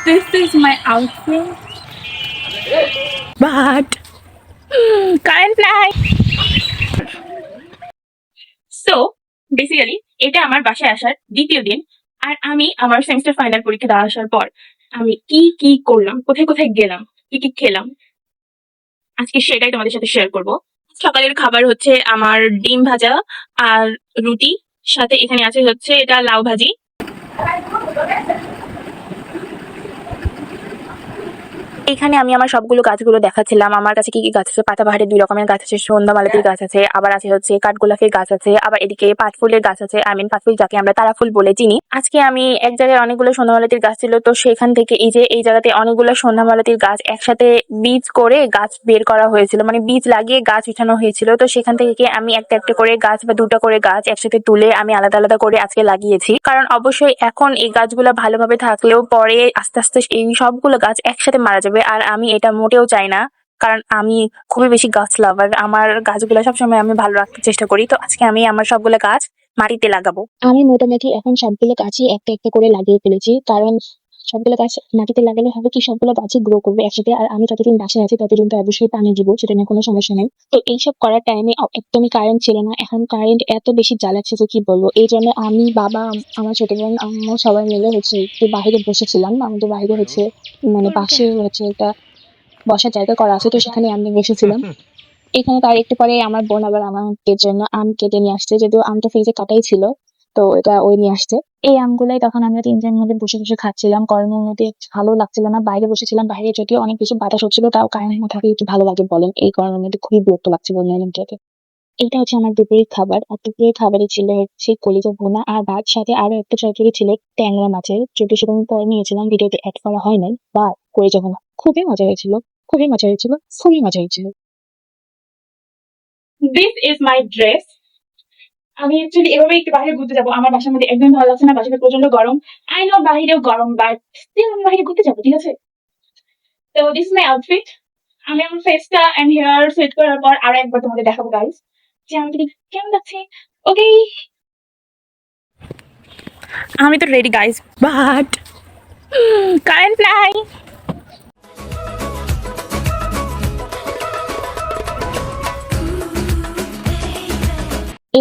This is my outfit, but current নাই। So basically এটা আমার বাসায় আসার দ্বিতীয় দিন। আর আমি আমার সেমিস্টার ফাইনাল পরীক্ষা দেওয়া আসার পর আমি কি কি করলাম, কোথায় কোথায় গেলাম, কি কি খেলাম, আজকে সেটাই তোমাদের সাথে শেয়ার করব। সকালের খাবার হচ্ছে আমার ডিম ভাজা আর রুটি, সাথে এখানে আছে হচ্ছে এটা লাউ ভাজি। এখানে আমি আমার সবগুলো গাছগুলো দেখাচ্ছিলাম, আমার কাছে কি কি গাছ আছে। পাতাবাহারের 2 রকমের গাছ আছে, সন্ধ্যামালতির গাছ আছে, আবার আছে হচ্ছে কাঠগোলাপের গাছ আছে, আবার এদিকে পাটফুলের গাছ আছে। পাটফুল যাকে আমরা তারা ফুল বলে চিনি। আজকে আমি এক জায়গায় অনেকগুলো সন্ধ্যামালতির গাছ ছিল, তো সেখান থেকে এই জায়গাতে অনেকগুলো সন্ধ্যামালতির গাছ একসাথে বীজ করে গাছ বের করা হয়েছিল, মানে বীজ লাগিয়ে গাছ উঠানো হয়েছিল। তো সেখান থেকে আমি একটা একটা করে গাছ বা 2টা করে গাছ একসাথে তুলে আমি আলাদা আলাদা করে আজকে লাগিয়েছি। কারণ অবশ্যই এখন এই গাছগুলো ভালোভাবে থাকলেও পরে আস্তে আস্তে এই সবগুলো গাছ একসাথে মারা যাবে, আর আমি এটা মোটেও চাই না। কারণ আমি খুবই বেশি গাছ লাভার, আমার গাছগুলো সবসময় আমি ভালো রাখতে চেষ্টা করি। তো আজকে আমি আমার সবগুলো গাছ মাটিতে লাগাবো। আমি মোটামুটি এখন সবগুলো গাছই একটা একটা করে লাগিয়ে ফেলেছি, কারণ সবগুলো গাছ মাটিতে লাগালে হবে কি সবগুলো গাছই গ্রো করবে একসাথে। আর আমি যতদিন বাসায় আছি ততদিন তো অবশ্যই পানি দিব, সেটা নিয়ে কোনো সমস্যা নেই। তো এইসব করার টাইমে একদমই কারেন্ট ছিল না। এখন কারেন্ট এত বেশি জ্বালাচ্ছে যে কি বলবো। এই জন্য আমি, বাবা, আমার ছোট বোন, আম্মু সবাই মিলে হচ্ছে একটু বাইরে বসেছিলাম। আমাদের বাইরে হচ্ছে মানে পাশে হচ্ছে একটা বসার জায়গা করা আছে, তো সেখানে আমি বসেছিলাম। এখানে তার একটু পরে আমার বোন আবার আমাদের জন্য আম কেটে নিয়ে আসছে, যদিও আমটা ফ্রিজে কাটাই ছিল, তো এটা ওই নিয়ে আসছে। এই আমগুলাই তখন আমরা 3 জনের মধ্যে বসে বসে খাচ্ছিলাম। গরমের মধ্যে ভালো লাগছিল না, বাইরে বসেছিলাম। বাইরে যদিও অনেক বেশি বাতাস হচ্ছিল, তাও কারেন্ট না থাকলে একটু ভালো লাগে বলেন। এই গরমের মধ্যে খুবই বিরক্ত লাগছিল নিয়মিততে। এটা হচ্ছে আমার দুপুরের খাবার। আর দুপুরের খাবারে ছিল হচ্ছে কলিজা ভুনা আর ভাত, সাথে আরো একটা চচ্চড়ি ছিল ট্যাংরা মাছের, যেটা সেটা আমি পরে নিয়েছিলাম, ভিডিওতে অ্যাড করা হয় নাই। বা কলিজা ভুনা খুবই মজা হয়েছিল, খুবই মজা হয়েছিল, খুবই মজা হয়েছিল। This is my dress. আমি অ্যাকচুয়ালি এভাবে একটু বাইরে ঘুরতে যাবো, আমার বাসার মধ্যে একদম ভালো লাগছে না, বাসাটা প্রচন্ড গরম। আই নো বাহিরেও গরম, বাট স্টিল আমি বাইরে ঘুরতে যাবো, ঠিক আছে? তো দিস ইজ মাই আউটফিট। আমি আমার ফেসটা এন্ড হেয়ার সেট করার পর আরো একবার তোমাদের দেখাবো গাইস যে আমি কেমন লাগছে। ওকে, আমি তো রেডি গাইস, বাট কারেন্ট নাই।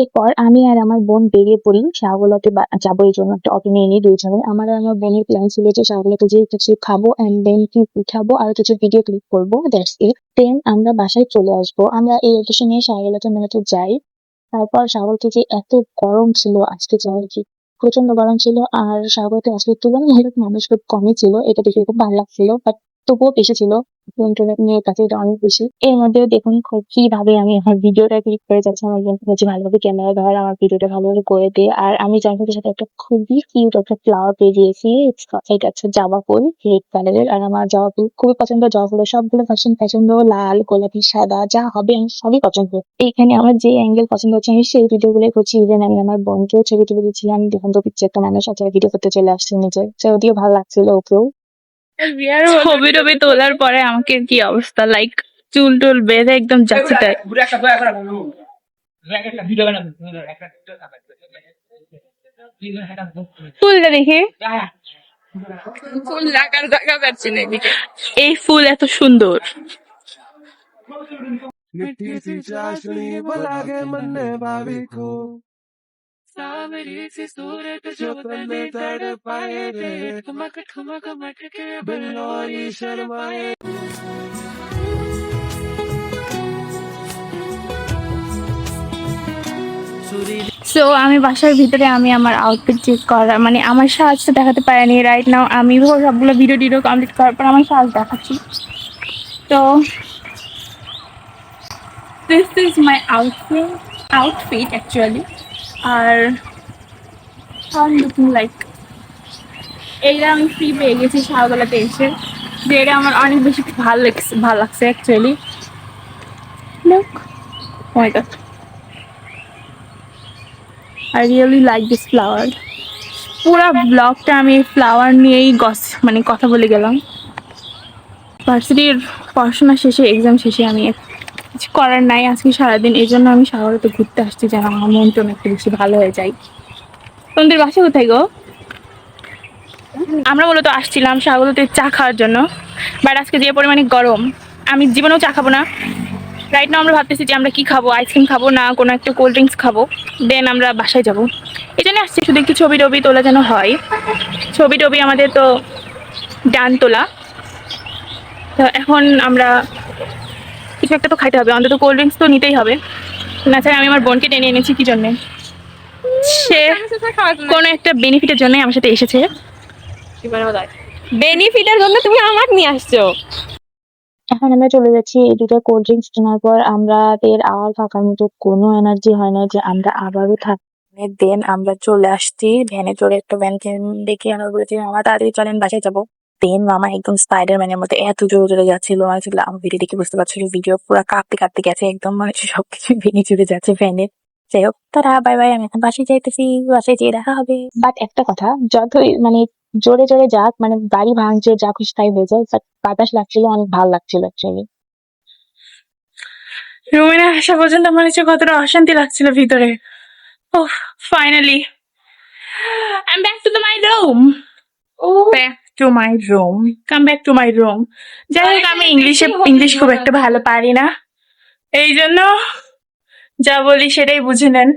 এরপর আমি আর আমার বোন বেরিয়ে পড়ি শাহগোলাতে যাবো, এই জন্য একটা অটো নিয়ে নিই 2 জনে। আমার আর আমার বোনের প্ল্যান ছিল যে শাহগোলাতে যেয়ে কিছু খাবো এন্ড দেন কি উঠাবো আর কিছু ভিডিও ক্লিক করবো, দ্যাটস ইট। দেন আমরা বাসায় চলে আসবো। আমরা এই উদ্দেশ্য নিয়ে শাহগোলাতে মূলত যাই। তারপর সাগরকে যে এত গরম ছিল আজকে, যাওয়ার কি প্রচন্ড গরম ছিল। আর সাগরকে আজকের তুলনায় মানুষ খুব কমই ছিল, এটা দেখে খুব ভালো লাগছিল। বাট তবুও বেশি ছিল, ইন্টারনেটের কাছে এটা অনেক বেশি। এর মধ্যেও দেখুন কিভাবে আমি আমার ভিডিওটা ক্লিক করে যাচ্ছি। আমার বোন হচ্ছে ভালোভাবে ক্যামেরা ধর, আমার ভিডিওটা ভালোভাবে করে দে। আর আমি জানলার সাথে একটা খুবই কিউট একটা ফ্লাওয়ার পেয়ে দিয়েছি। এটা হচ্ছে জবা ফুল, রেড কালারের। আর আমার জবা ফুল খুবই পছন্দ। জবা ফুলের সবগুলো ভার্সন পছন্দ, লাল, গোলাপি, সাদা, যা হবে আমি সবই পছন্দ। এইখানে আমার যে অ্যাঙ্গেল পছন্দ হচ্ছে আমি সেই ভিডিও গুলোই করছি। ইভেন আমি আমার বোনকেও ছবি তুলে দিচ্ছিলাম, দেখুন তো পিচ্ছে একটা মানুষ আছে ভিডিও করতে চলে আসছে নিচে, যদিও ভালো লাগছিল ওকেও। ছবি টবি তোলার পরে আমাকে কি অবস্থা, লাইক চুল টুল বেঁধে একদম যাচ্ছে তাই। ফুলটা দেখি, ফুল লাগার জায়গা পাচ্ছি না এদিকে। এই ফুল এত সুন্দর। मिट्टी सी चाशनी बुला के मन ने भाभी को सावरी सी सूरत जो तने तड़ पाए रे ठुमक ठुमक मट के बिल्लोरी शर्माए। সো আমি বাসার ভিতরে আমি আমার আউটফিট চেক করা, মানে আমার সাজটা দেখাতে পারিনি রাইট নাও। আমি সবগুলো ভিডিও কমপ্লিট করার পর আমার সাজ দেখাচ্ছি। তো this is my outfit actually. Are looking like এইটা আমি ফ্রি পেয়ে গেছি শাহগোলাতে এসে, যে এটা আমার অনেক বেশি ভালো লাগছে actually. Look, oh my God, I really like this flower. পুরো ব্লগটা আমি ফ্লাওয়ার নিয়েই মানে কথা বলে গেলাম। ভার্সিটির পড়াশোনা শেষে, এক্সাম শেষে আমি কিছু করার নাই আজকে সারাদিন, এই জন্য আমি শহরেতে ঘুরতে আসছি যেন আমার মনটা একটু বেশি ভালো হয়ে যায়। তোমাদের বাসা কোথায় গো? আমরা মূলত আসছিলাম স্বাগততে চা খাওয়ার জন্য, বাট আজকে যে পরিমাণে গরম আমি জীবনেও চা খাবো না। রাইট নাও আমরা ভাবতেছি যে আমরা কি খাবো, আইসক্রিম খাবো না কোনো একটা কোল্ড ড্রিঙ্কস খাবো, দেন আমরা বাসায় যাবো। এই জন্য আসছি শুধু একটু ছবি টবি তোলা যেন হয়। ছবি টবি আমাদের তো ডান তোলা, তো এখন আমরা কিছু একটা তো খাইতে হবে, অন্তত কোল্ড ড্রিঙ্কস তো নিতেই হবে। না ছাড়া আমি আমার বোনকে টেনে এনেছি কি জন্যে, সে কোনো একটা বেনিফিটের জন্য আমার সাথে এসেছে। বেনিফিটের জন্য তুমি আমাকে নিয়ে আসছো। এখন আমরা চলে যাচ্ছি। এই দুটো কোল্ড ড্রিঙ্কস কেনার পর আমাদের আর থাকার মতো কোনো এনার্জি হয় না যে আমরা আবারও দেন আমরা চলে আসছি ভ্যানে চড়ে, একটা ভ্যান দেখে আমরা বলেছি মামা তাড়াতাড়ি চলেন বাসায় যাবো। দেন মামা একদম স্পাইডারম্যানের মধ্যে এত জোরে জোরে যাচ্ছিল, মানে ছিল আমি ভিডিও দেখে বুঝতে পারছি ভিডিও পুরো কাঁপতে কাঁপতে গেছে একদম, মানে হচ্ছে সবকিছু ভেঙে চুরে যাচ্ছে ভ্যানের। যাই হোক তারা বাই বাই, আমি এখন বাসায় যাইতেছি, বাসায় যেয়ে দেখা হবে। বাট একটা কথা, যতই মানে জোরে জোরে যাক, মানে গাড়ি ভাঙছে যা খুশি তাই হয়ে যায়, বাট বাতাস লাগছিল, অনেক ভালো লাগছিল অ্যাকচুয়ালি। রুমে না আসা পর্যন্ত আমার হচ্ছে কতটা অশান্তি লাগছিল ভিতরে। ওহ finally I'm back to my room. Back to my room. Come back to my room. যাই হোক আমি ইংলিশ খুব একটা ভালো পারি না, এই জন্য যা বলি সেটাই বুঝে নেন।